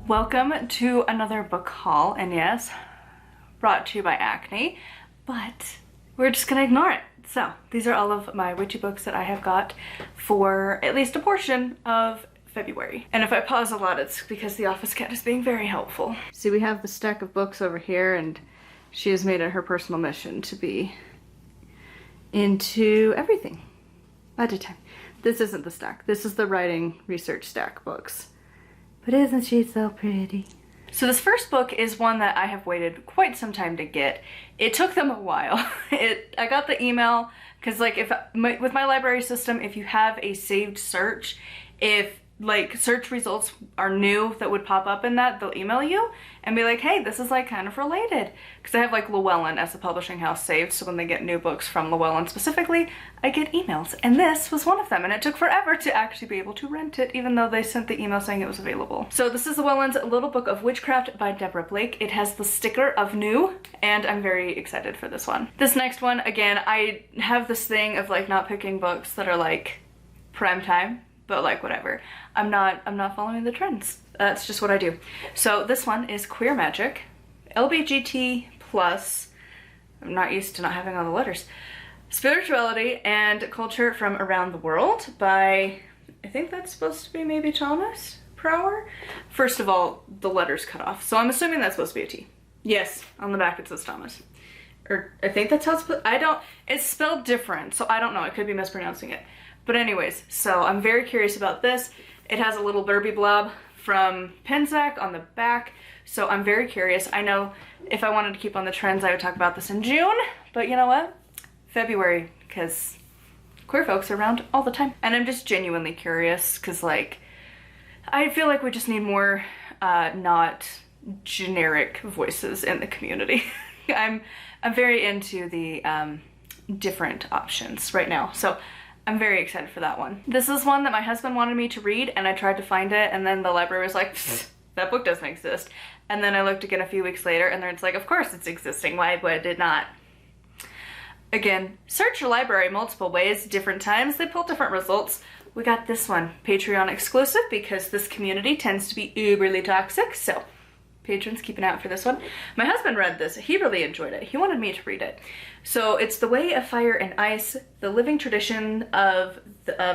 Welcome to another book haul, and yes, brought to you by Acne, but we're just gonna ignore it. So these are all of my witchy books that I have got for at least a portion of February. And if I pause a lot, it's because the office cat is being very helpful. See, we have the stack of books over here, and she has made it her personal mission to be into everything at a time. This isn't the stack. This is the writing research stack books. But isn't she so pretty? So this first book is one that I have waited quite some time to get. It took them a while. I got the email because like with my library system, if you have a saved search, if like search results are new that would pop up in that, they'll email you and be like, hey, this is like kind of related. Because I have like Llewellyn as a publishing house saved, so when they get new books from Llewellyn specifically, I get emails. And this was one of them, and it took forever to actually be able to rent it, even though they sent the email saying it was available. So this is Llewellyn's Little Book of Witchcraft by Deborah Blake. It has the sticker of new, and I'm very excited for this one. This next one, again, I have this thing of like not picking books that are like prime time, but like whatever. I'm not following the trends. That's just what I do. So this one is Queer Magic, LBGT+. I'm not used to not having all the letters. Spirituality and Culture from Around the World by, I think that's supposed to be maybe Thomas Prower. First of all, the letter's cut off, so I'm assuming that's supposed to be a T. Yes, on the back it says Thomas. Or I think that's how it's, it's spelled different, so I don't know, I could be mispronouncing it. But anyways, so I'm very curious about this. It has a little blurby blob from Penzac on the back, so I'm very curious. I know if I wanted to keep on the trends, I would talk about this in June, but you know what? February, because queer folks are around all the time. And I'm just genuinely curious, because like, I feel like we just need more not generic voices in the community. I'm very into the different options right now, so I'm very excited for that one. This is one that my husband wanted me to read, and I tried to find it, and then the library was like, that book doesn't exist. And then I looked again a few weeks later, and then it's like, of course it's existing, why would it not? Again, search your library multiple ways, different times, they pull different results. We got this one, Patreon exclusive, because this community tends to be uberly toxic, so patrons keep an eye out for this one. My husband read this, he really enjoyed it. He wanted me to read it. So it's The Way of Fire and Ice, the living tradition of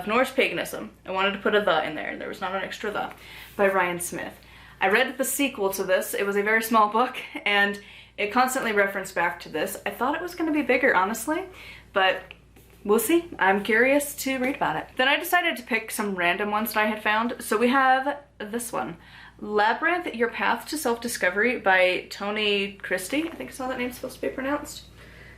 Norse paganism. I wanted to put a the in there, and there was not an extra the, by Ryan Smith. I read the sequel to this. It was a very small book, and it constantly referenced back to this. I thought it was going to be bigger, honestly, but we'll see. I'm curious to read about it. Then I decided to pick some random ones that I had found. So we have this one, Labyrinth, Your Path to Self-Discovery by Tony Christie. I think that's how that name's supposed to be pronounced.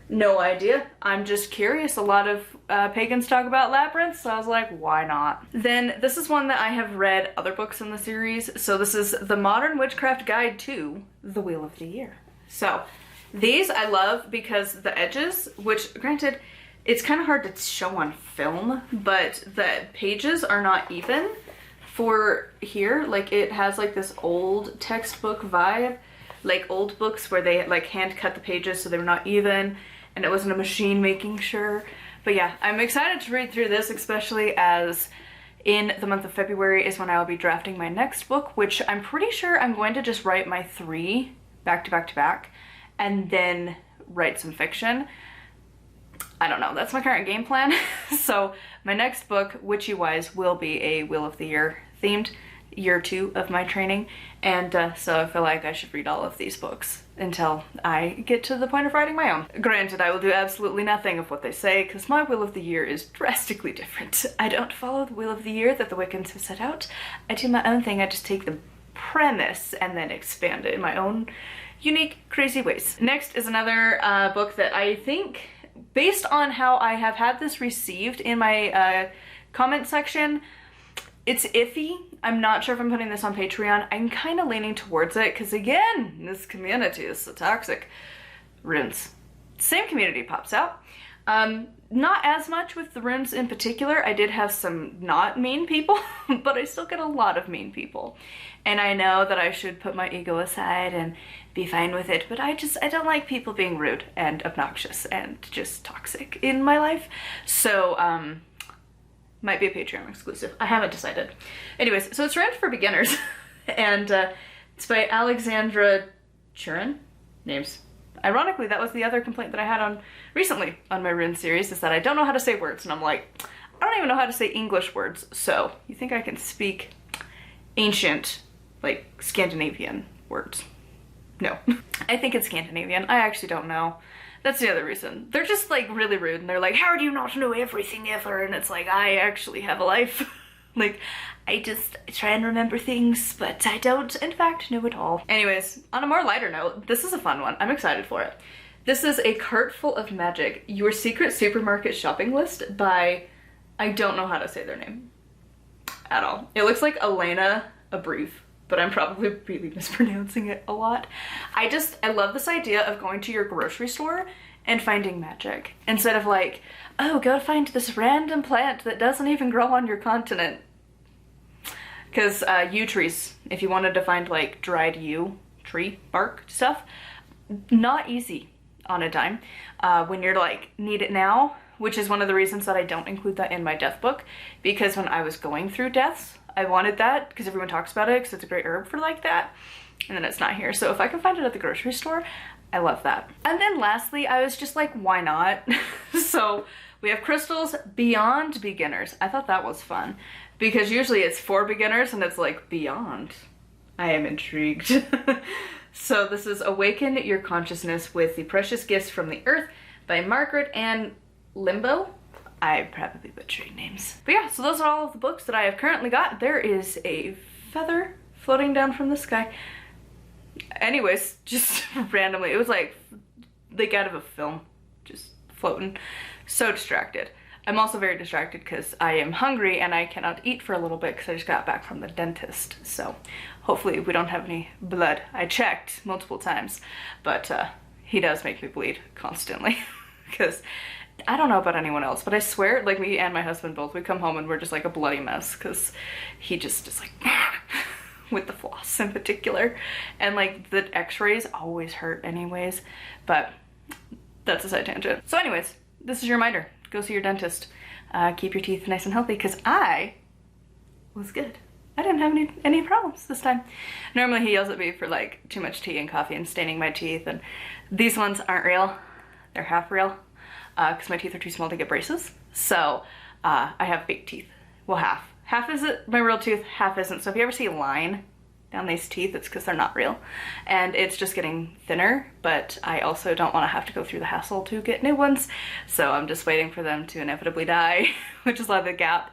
No idea. I'm just curious. A lot of pagans talk about labyrinths, so I was like, why not? Then this is one that I have read other books in the series. So this is The Modern Witchcraft Guide to The Wheel of the Year. So these I love because the edges, which granted, it's kind of hard to show on film, but the pages are not even for here. Like it has like this old textbook vibe, like old books where they like hand cut the pages so they were not even, and it wasn't a machine making sure. But yeah, I'm excited to read through this, especially as in the month of February is when I will be drafting my next book, which I'm pretty sure I'm going to just write my 3 back to back to back, and then write some fiction. I don't know, that's my current game plan. So my next book, Witchy Wise, will be a Wheel of the Year themed, year 2 of my training, and so I feel like I should read all of these books until I get to the point of writing my own. Granted, I will do absolutely nothing of what they say, because my Wheel of the Year is drastically different. I don't follow the Wheel of the Year that the Wiccans have set out. I do my own thing. I just take the premise and then expand it in my own unique, crazy ways. Next is another book that I think, based on how I have had this received in my comment section, it's iffy. I'm not sure if I'm putting this on Patreon. I'm kind of leaning towards it because, again, this community is so toxic. Runes. Same community pops out. Not as much with the runes in particular. I did have some not mean people, but I still get a lot of mean people. And I know that I should put my ego aside and be fine with it, but I don't like people being rude and obnoxious and just toxic in my life. So, might be a Patreon exclusive. I haven't decided. Anyways, so it's Rand for Beginners. And It's by Alexandra Churin. Names. Ironically, that was the other complaint that I had on recently on my rune series, is that I don't know how to say words, and I'm like, I don't even know how to say English words, so you think I can speak ancient, like, Scandinavian words? No. I think it's Scandinavian. I actually don't know. That's the other reason. They're just, like, really rude, and they're like, how do you not know everything ever? And it's like, I actually have a life. Like, I just try and remember things, but I don't, in fact, know it all. Anyways, on a more lighter note, this is a fun one. I'm excited for it. This is A Cart Full of Magic, Your Secret Supermarket Shopping List by, I don't know how to say their name at all. It looks like Elena Abreve, but I'm probably really mispronouncing it a lot. I love this idea of going to your grocery store and finding magic. Instead of like, oh, go find this random plant that doesn't even grow on your continent. Because yew trees, if you wanted to find like dried yew tree bark stuff, not easy on a dime. When you're like, need it now, which is one of the reasons that I don't include that in my death book, because when I was going through deaths, I wanted that because everyone talks about it because it's a great herb for like that, and then it's not here. So if I can find it at the grocery store, I love that. And then lastly, I was just like, why not? So we have crystals beyond beginners. I thought that was fun because usually it's for beginners and it's like beyond. I am intrigued. So this is Awaken Your Consciousness with the Precious Gifts from the Earth by Margaret Ann Limbo. I'm probably butchering names. But yeah, so those are all of the books that I have currently got. There is a feather floating down from the sky. Anyways, just randomly, it was like out of a film, just floating. So distracted. I'm also very distracted because I am hungry and I cannot eat for a little bit because I just got back from the dentist. So hopefully we don't have any blood. I checked multiple times, but he does make me bleed constantly because I don't know about anyone else, but I swear, like, me and my husband both, we come home and we're just like a bloody mess because he just is like with the floss in particular, and like the x-rays always hurt anyways, but that's a side tangent. So anyways, this is your reminder, go see your dentist, keep your teeth nice and healthy, because I was good. I didn't have any problems this time. Normally he yells at me for like too much tea and coffee and staining my teeth, and these ones aren't real, they're half real, because my teeth are too small to get braces. So I have fake teeth. Well, half is it my real tooth, half isn't. So if you ever see a line down these teeth, it's because they're not real, and it's just getting thinner. But I also don't want to have to go through the hassle to get new ones, so I'm just waiting for them to inevitably die, which is why the gap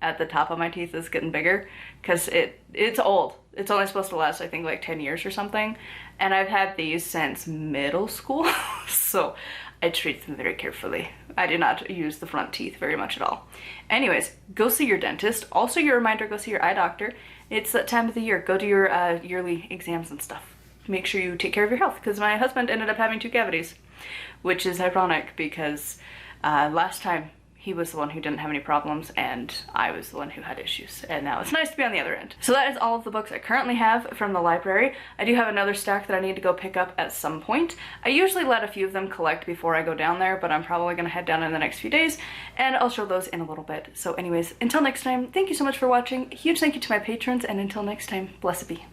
at the top of my teeth is getting bigger, because it's old. It's only supposed to last, I think, like 10 years or something, and I've had these since middle school. So I treat them very carefully. I do not use the front teeth very much at all. Anyways, go see your dentist. Also, your reminder, go see your eye doctor. It's that time of the year. Go do your yearly exams and stuff. Make sure you take care of your health, because my husband ended up having 2 cavities, which is ironic because last time he was the one who didn't have any problems and I was the one who had issues, and now it's nice to be on the other end. So that is all of the books I currently have from the library. I do have another stack that I need to go pick up at some point. I usually let a few of them collect before I go down there, but I'm probably gonna head down in the next few days, and I'll show those in a little bit. So anyways, until next time, thank you so much for watching. A huge thank you to my patrons, and until next time, blessed be.